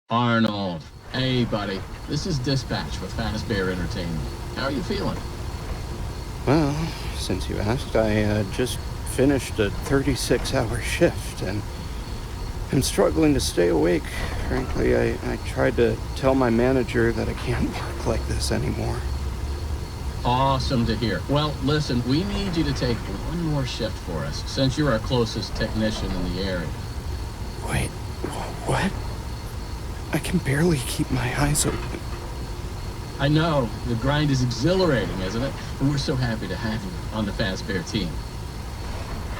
Arnold. Hey, buddy. This is Dispatch with Fazbear Entertainment. How are you feeling? Well, since you asked, I just finished a 36-hour shift, and I'm struggling to stay awake. Frankly, I tried to tell my manager that I can't work like this anymore. Awesome to hear. Well, listen, we need you to take one more shift for us, since you're our closest technician in the area. Wait, what? I can barely keep my eyes open. I know, the grind is exhilarating, isn't it? And we're so happy to have you on the Fazbear team.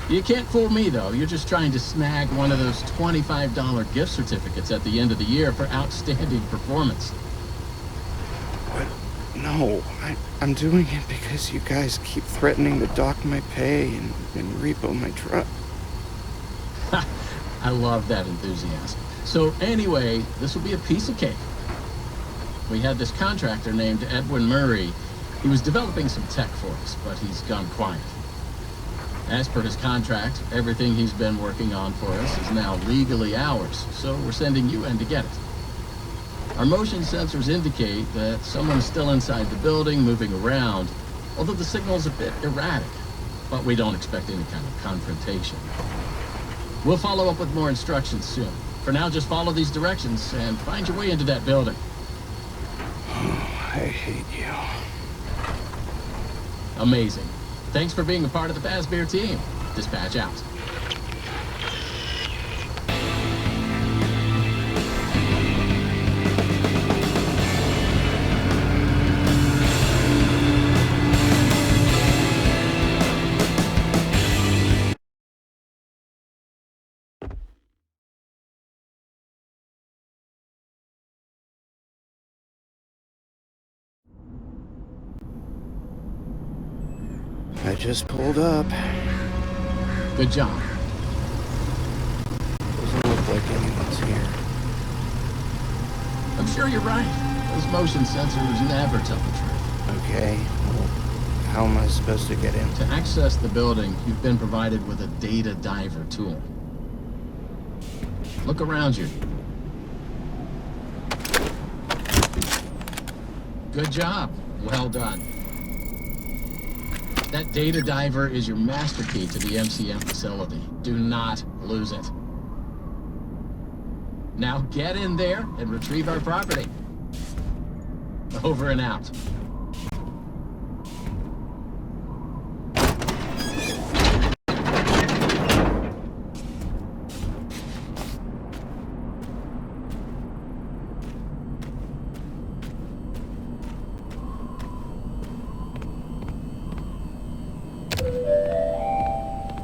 You can't fool me, though. You're just trying to snag one of those $25 gift certificates at the end of the year for outstanding performance. What? No, I'm doing it because you guys keep threatening to dock my pay and repo my truck. I love that enthusiasm. So anyway, this will be a piece of cake. We had this contractor named Edwin Murray. He was developing some tech for us, but he's gone quiet. As per his contract, everything he's been working on for us is now legally ours, so we're sending you in to get it. Our motion sensors indicate that someone's still inside the building, moving around, although the signal's a bit erratic, but we don't expect any kind of confrontation. We'll follow up with more instructions soon. For now, just follow these directions and find your way into that building. I hate you. Amazing. Thanks for being a part of the Fazbear team. Dispatch out. I just pulled up. Good job. Doesn't look like anyone's here. I'm sure you're right. Those motion sensors never tell the truth. Okay, well, how am I supposed to get in? To access the building, you've been provided with a data diver tool. Look around you. Good job. Well done. That data diver is your master key to the MCM facility. Do not lose it. Now get in there and retrieve our property. Over and out.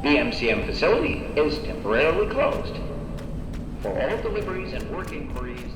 The MCM facility is temporarily closed. For all deliveries and work inquiries,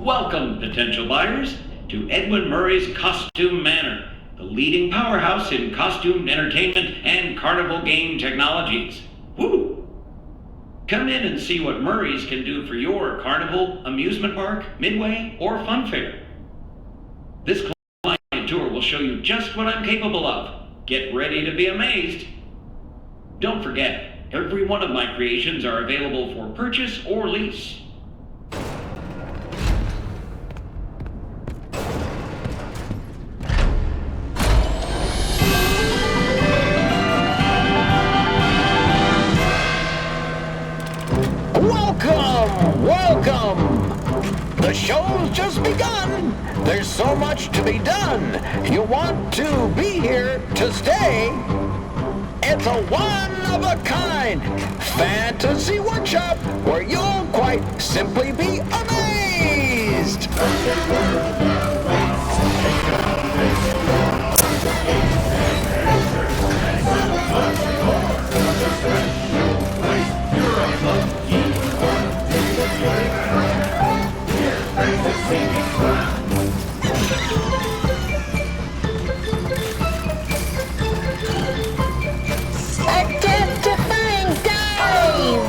Welcome, potential buyers, to Edwin Murray's Costume Manor, the leading powerhouse in costume entertainment and carnival game technologies. Woo! Come in and see what Murray's can do for your carnival, amusement park, midway, or fun fair. This client tour will show you just what I'm capable of. Get ready to be amazed. Don't forget, every one of my creations are available for purchase or lease. Welcome! The show's just begun. There's so much to be done. You want to be here to stay. It's a one-of-a-kind fantasy workshop where you'll quite simply be amazed. Death-defying dive!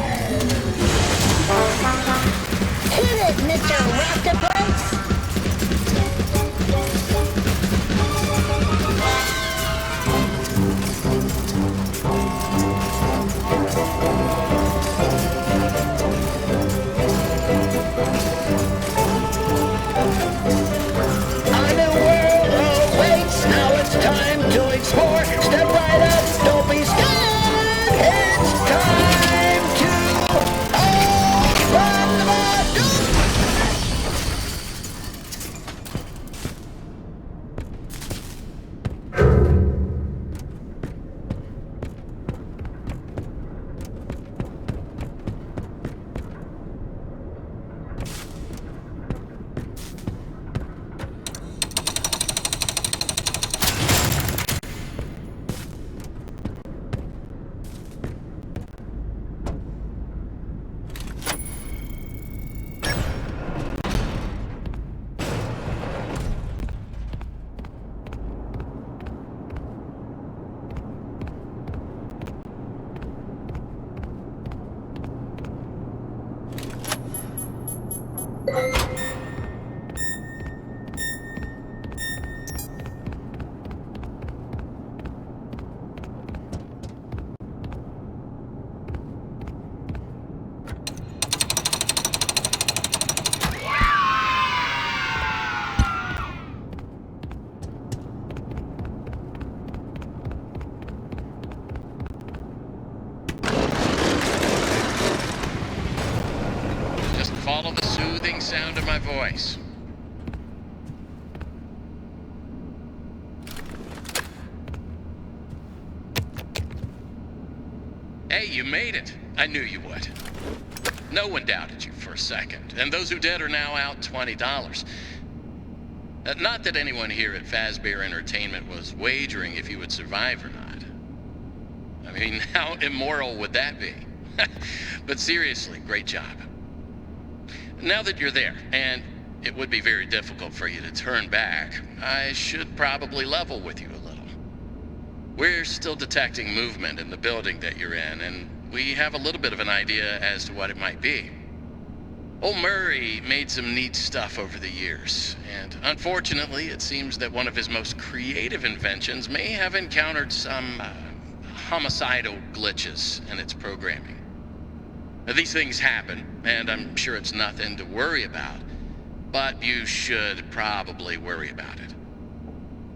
Hit it, Mr. Raptoplex! A new world awaits. Now it's time to explore. Step right up. Don't be scared. It's time to open the door. Just follow the soothing sound of my voice. Hey, you made it. I knew you would. No one doubted you for a second, and those who did are now out $20. Not that anyone here at Fazbear Entertainment was wagering if you would survive or not. I mean, how immoral would that be? But seriously, great job. Now that you're there, and it would be very difficult for you to turn back, I should probably level with you a little. We're still detecting movement in the building that you're in, and we have a little bit of an idea as to what it might be. Old Murray made some neat stuff over the years, and unfortunately, it seems that one of his most creative inventions may have encountered some homicidal glitches in its programming. Now, these things happen, and I'm sure it's nothing to worry about, but you should probably worry about it.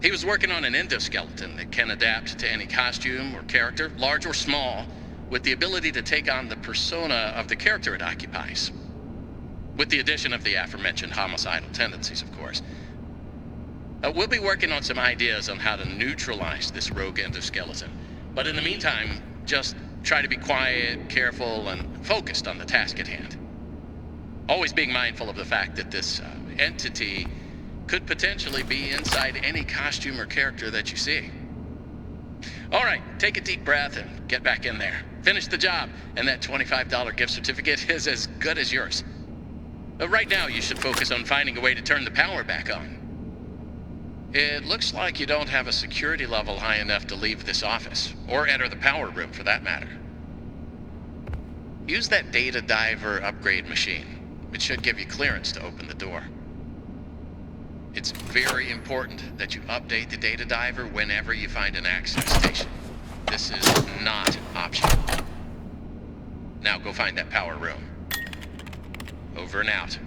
He was working on an endoskeleton that can adapt to any costume or character, large or small, with the ability to take on the persona of the character it occupies. With the addition of the aforementioned homicidal tendencies, of course. We'll be working on some ideas on how to neutralize this rogue endoskeleton, but in the meantime, just try to be quiet, careful, and focused on the task at hand. Always being mindful of the fact that this entity could potentially be inside any costume or character that you see. All right, take a deep breath and get back in there. Finish the job, and that $25 gift certificate is as good as yours. Right now, you should focus on finding a way to turn the power back on. It looks like you don't have a security level high enough to leave this office, or enter the power room for that matter. Use that data diver upgrade machine. It should give you clearance to open the door. It's very important that you update the data diver whenever you find an access station. This is not optional. Now go find that power room. Over and out.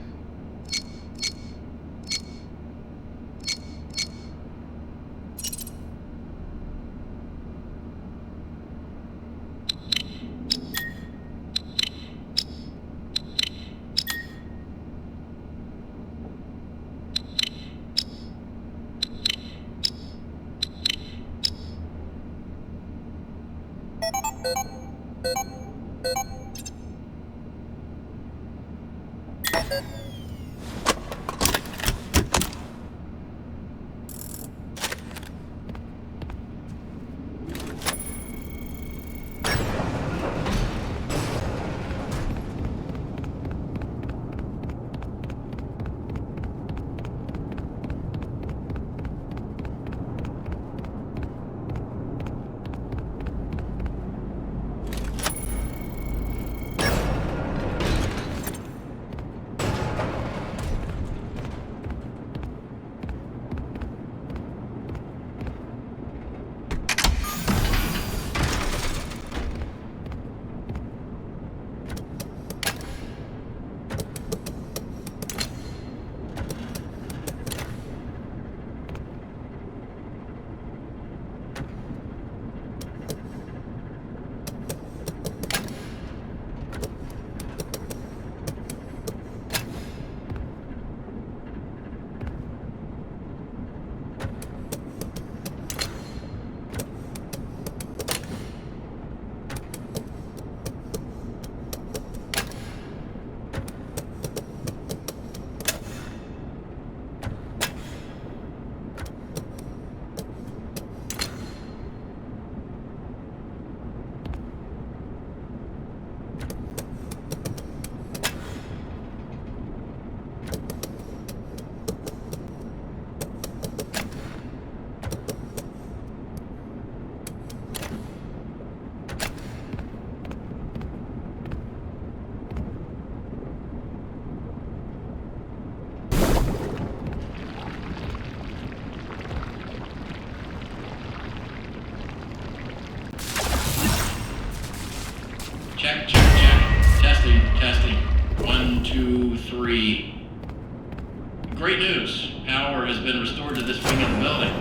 Check, check, check. Testing, testing. 1, 2, 3. Great news. Power has been restored to this wing of the building.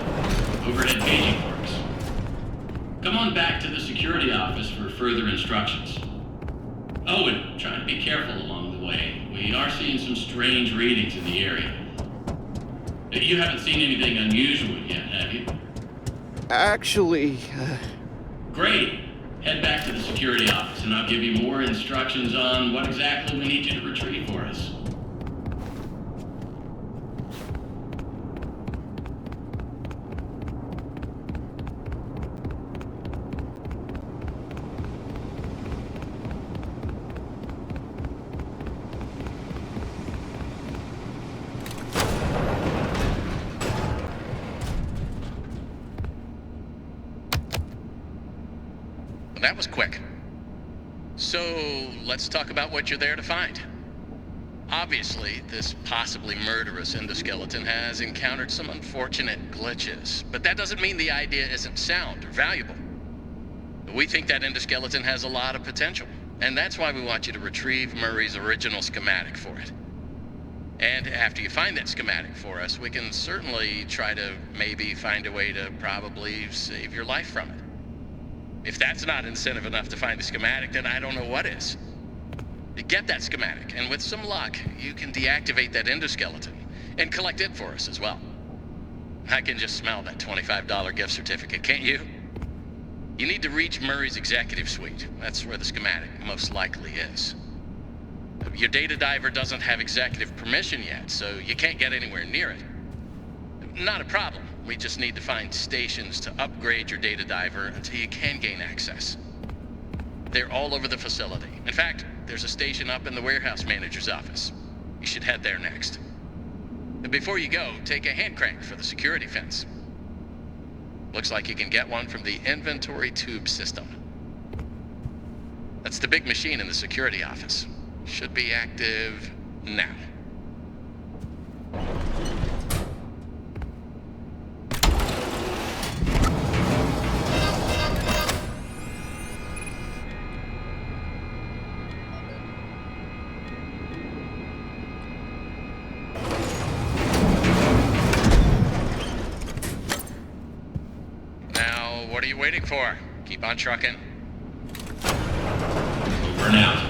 Overhead paging works. Come on back to the security office for further instructions. Oh, and try to be careful along the way. We are seeing some strange readings in the area. You haven't seen anything unusual yet, have you? Actually, Great. Head back to the security office and I'll give you more instructions on what exactly we need you to retrieve for us. That was quick. So, let's talk about what you're there to find. Obviously, this possibly murderous endoskeleton has encountered some unfortunate glitches, but that doesn't mean the idea isn't sound or valuable. We think that endoskeleton has a lot of potential, and that's why we want you to retrieve Murray's original schematic for it. And after you find that schematic for us, we can certainly try to maybe find a way to probably save your life from it. If that's not incentive enough to find the schematic, then I don't know what is. You get that schematic, and with some luck, you can deactivate that endoskeleton and collect it for us as well. I can just smell that $25 gift certificate, can't you? You need to reach Murray's executive suite. That's where the schematic most likely is. Your data diver doesn't have executive permission yet, so you can't get anywhere near it. Not a problem. We just need to find stations to upgrade your data diver until you can gain access. They're all over the facility. In fact, there's a station up in the warehouse manager's office. You should head there next. Before you go, take a hand crank for the security fence. Looks like you can get one from the inventory tube system. That's the big machine in the security office. Should be active now. Now, what are you waiting for? Keep on trucking. Over and out.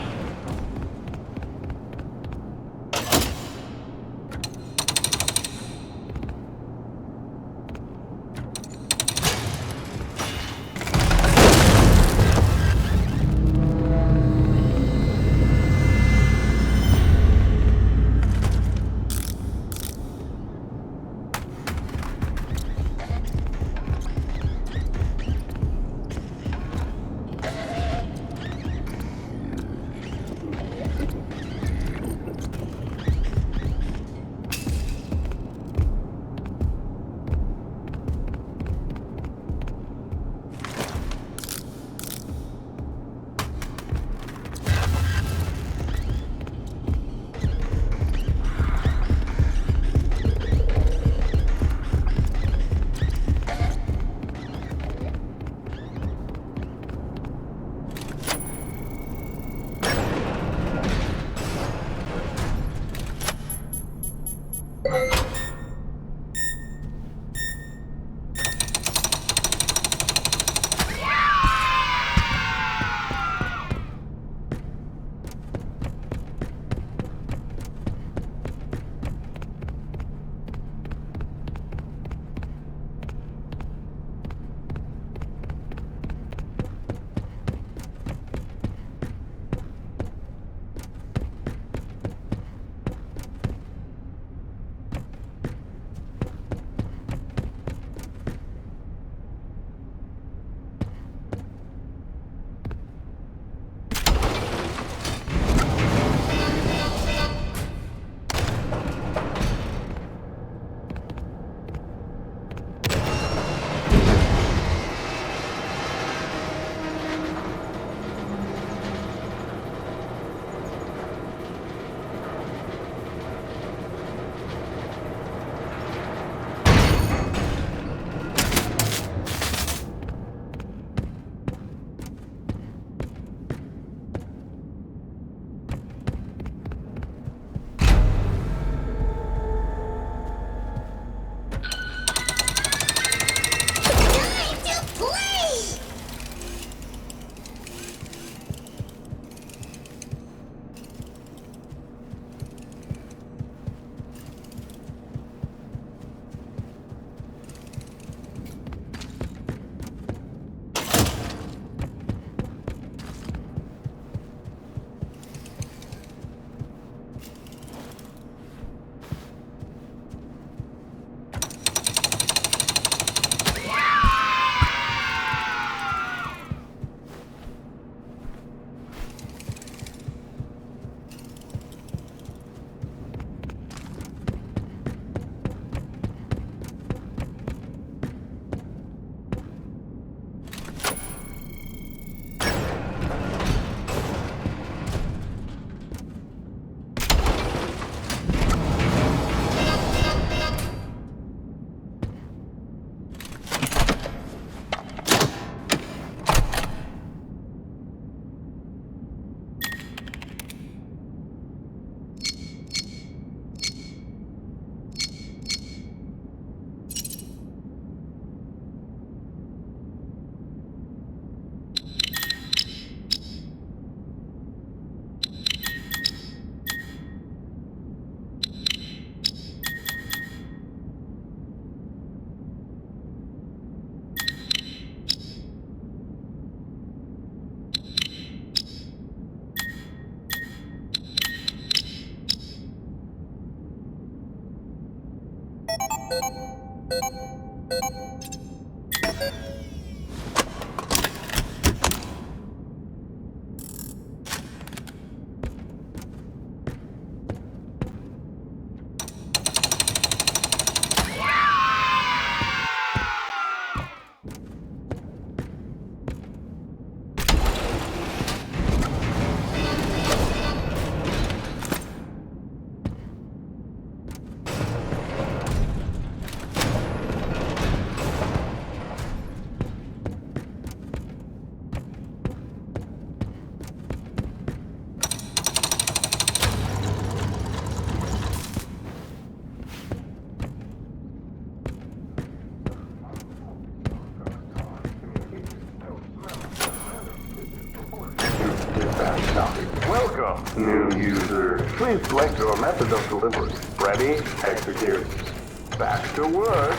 New user, please select your method of delivery. Ready? Execute. Back to work.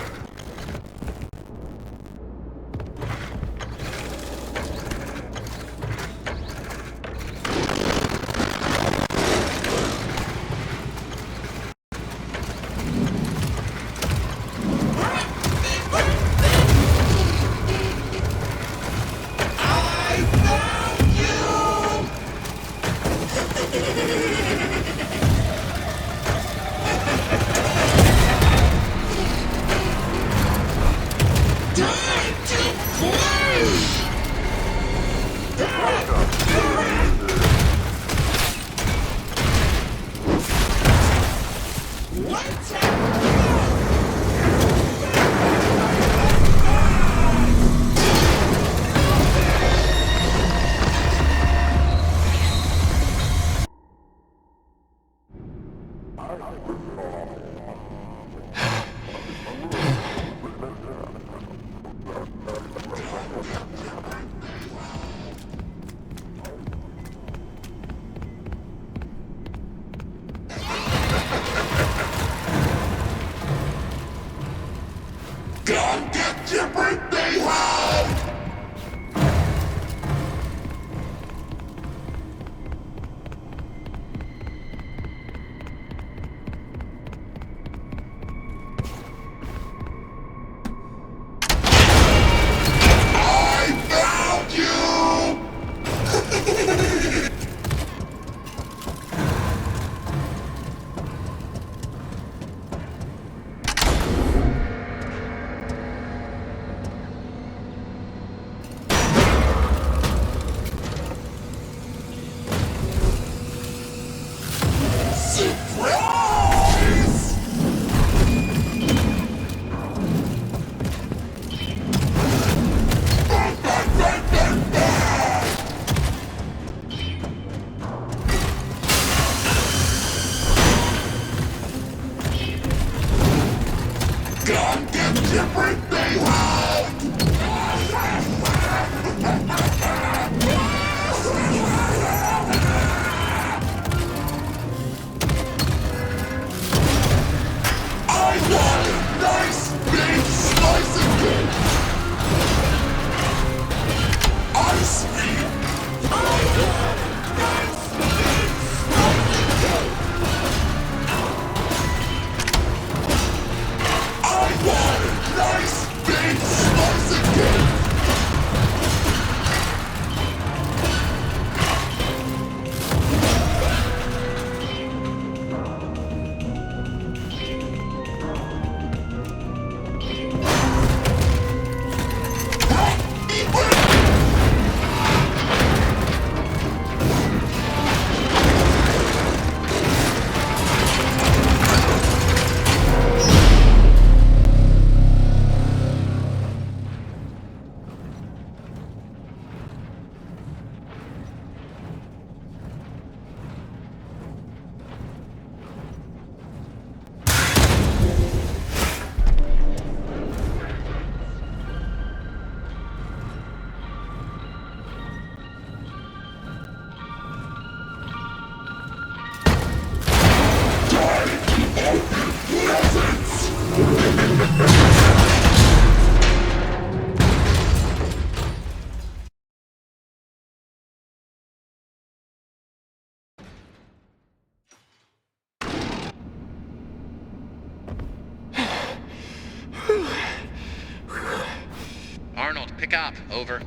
Arnold, pick up. Over.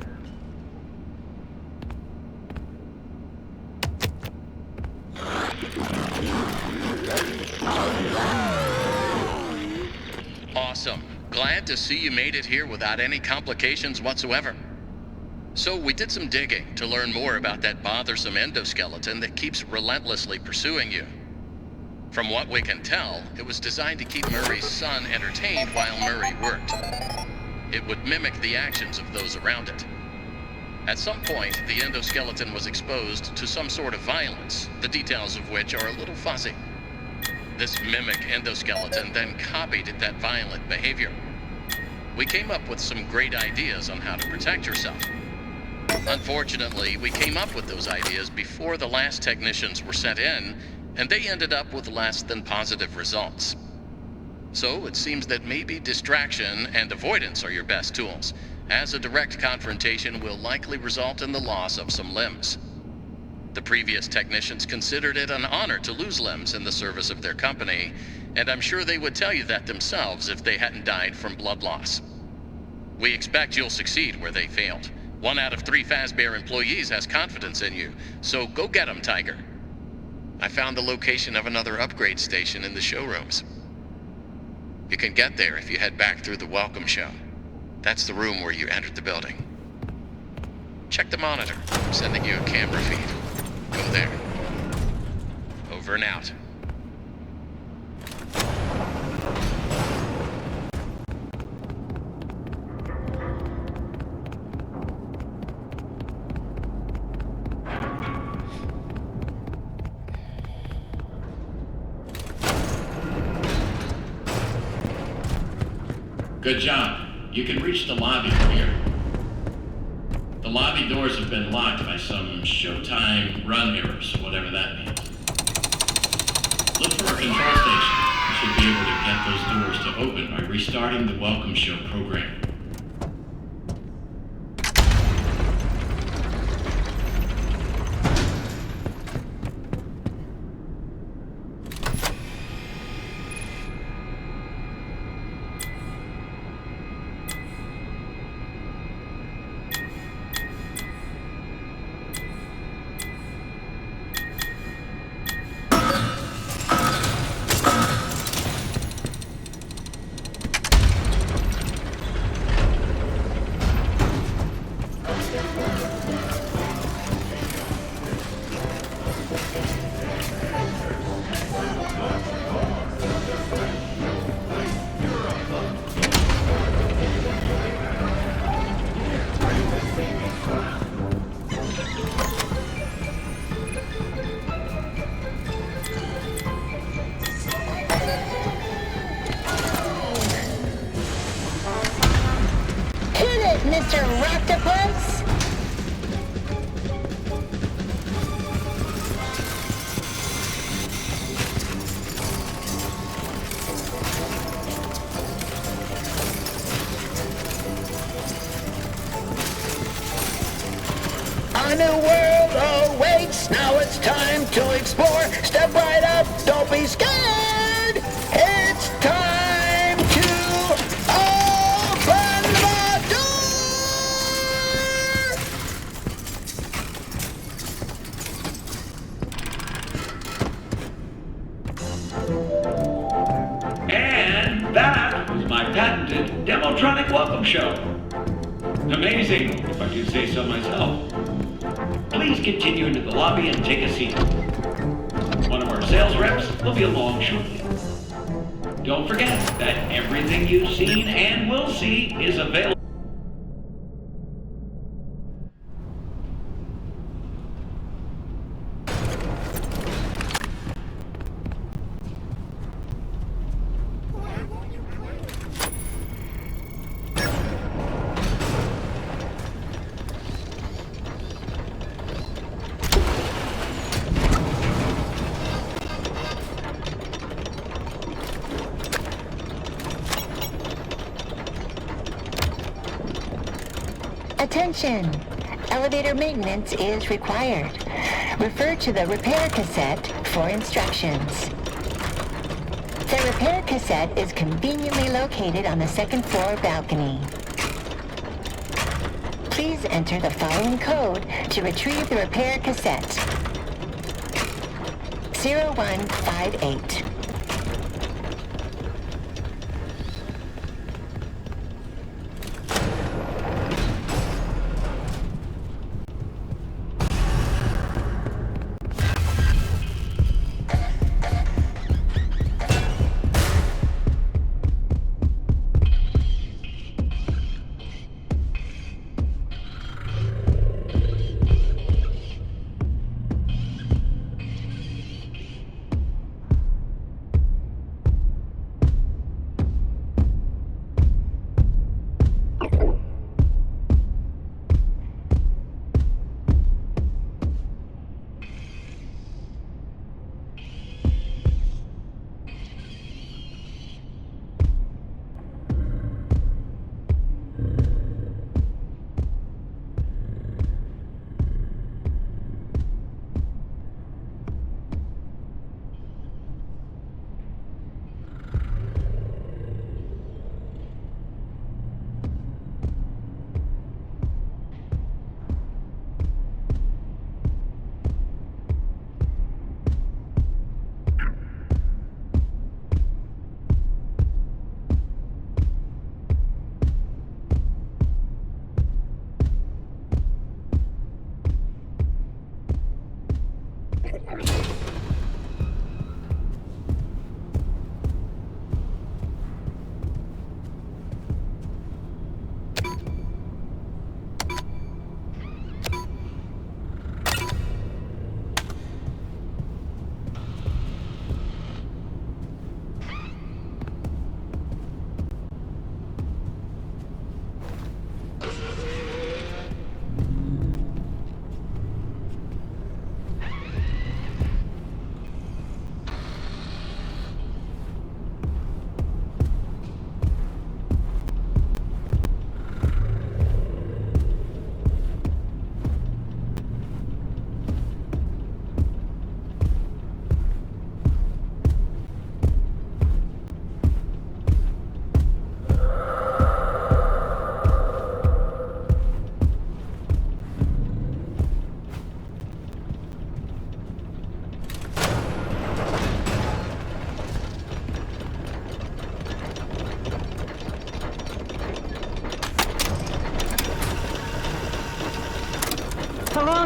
Awesome. Glad to see you made it here without any complications whatsoever. So we did some digging to learn more about that bothersome endoskeleton that keeps relentlessly pursuing you. From what we can tell, it was designed to keep Murray's son entertained while Murray worked. It would mimic the actions of those around it. At some point, the endoskeleton was exposed to some sort of violence, the details of which are a little fuzzy. This mimic endoskeleton then copied that violent behavior. We came up with some great ideas on how to protect yourself. Unfortunately, we came up with those ideas before the last technicians were sent in, and they ended up with less than positive results. So it seems that maybe distraction and avoidance are your best tools, as a direct confrontation will likely result in the loss of some limbs. The previous technicians considered it an honor to lose limbs in the service of their company, and I'm sure they would tell you that themselves if they hadn't died from blood loss. We expect you'll succeed where they failed. 1 out of 3 Fazbear employees has confidence in you, so go get 'em, Tiger. I found the location of another upgrade station in the showrooms. You can get there if you head back through the welcome show. That's the room where you entered the building. Check the monitor. I'm sending you a camera feed. Go there. Over and out. Good job. You can reach the lobby from here. The lobby doors have been locked by some showtime run errors, whatever that means. Look for a control station. You should be able to get those doors to open by restarting the welcome show program. Mr. Octopus? A new world awaits. Now it's time to explore. Step right up. Don't be scared. It's time to open the door. And that was my patented Demotronic Welcome Show. Amazing, if I do say so myself. Please continue into the lobby and take a seat. One of our sales reps will be along shortly. Don't forget that everything you've seen and will see is available. Attention! Elevator maintenance is required. Refer to the repair cassette for instructions. The repair cassette is conveniently located on the second floor balcony. Please enter the following code to retrieve the repair cassette. 0158.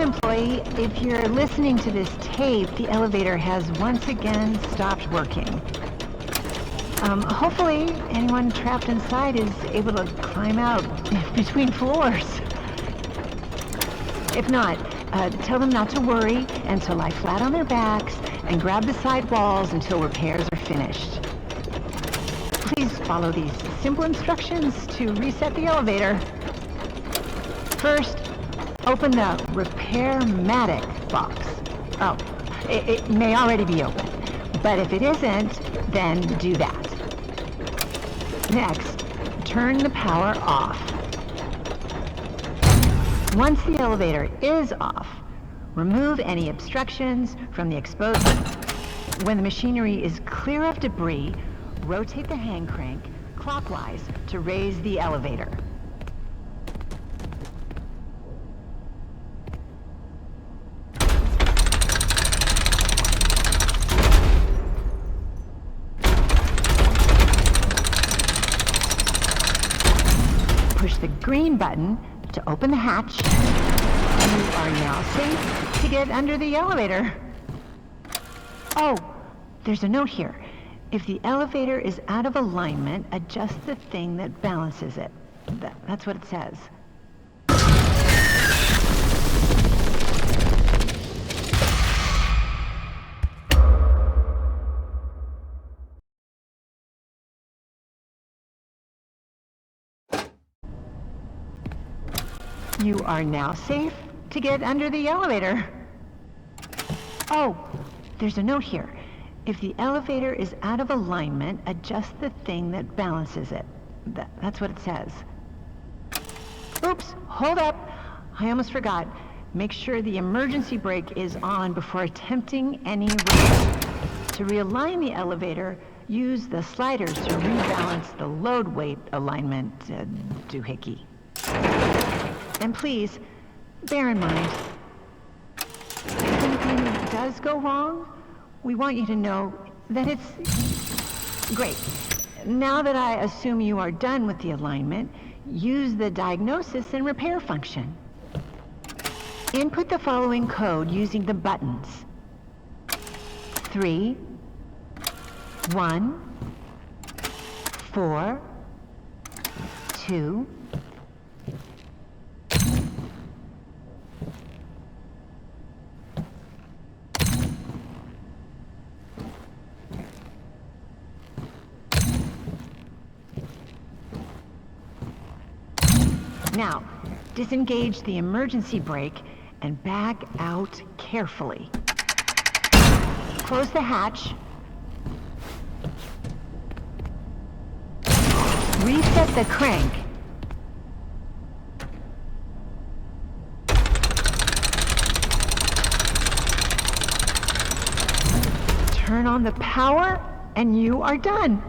employee. If you're listening to this tape, the elevator has once again stopped working. Hopefully, anyone trapped inside is able to climb out between floors. If not, tell them not to worry and to lie flat on their backs and grab the side walls until repairs are finished. Please follow these simple instructions to reset the elevator. First, open the Repair-matic box. Oh, it may already be open, but if it isn't, then do that. Next, turn the power off. Once the elevator is off, remove any obstructions from the exposed. When the machinery is clear of debris, rotate the hand crank clockwise to raise the elevator. Push the green button to open the hatch. You are now safe to get under the elevator. Oh, there's a note here. If the elevator is out of alignment, adjust the thing that balances it. That's what it says. You are now safe to get under the elevator. Oh, there's a note here. If the elevator is out of alignment, adjust the thing that balances it. That's what it says. Oops, hold up. I almost forgot. Make sure the emergency brake is on before attempting any raise. To realign the elevator, use the sliders to rebalance the load weight alignment doohickey. And please, bear in mind, if anything does go wrong, we want you to know that it's great. Now that I assume you are done with the alignment, use the diagnosis and repair function. Input the following code using the buttons. 3, 1, 4, 2, Now, disengage the emergency brake and back out carefully. Close the hatch. Reset the crank. Turn on the power, and you are done.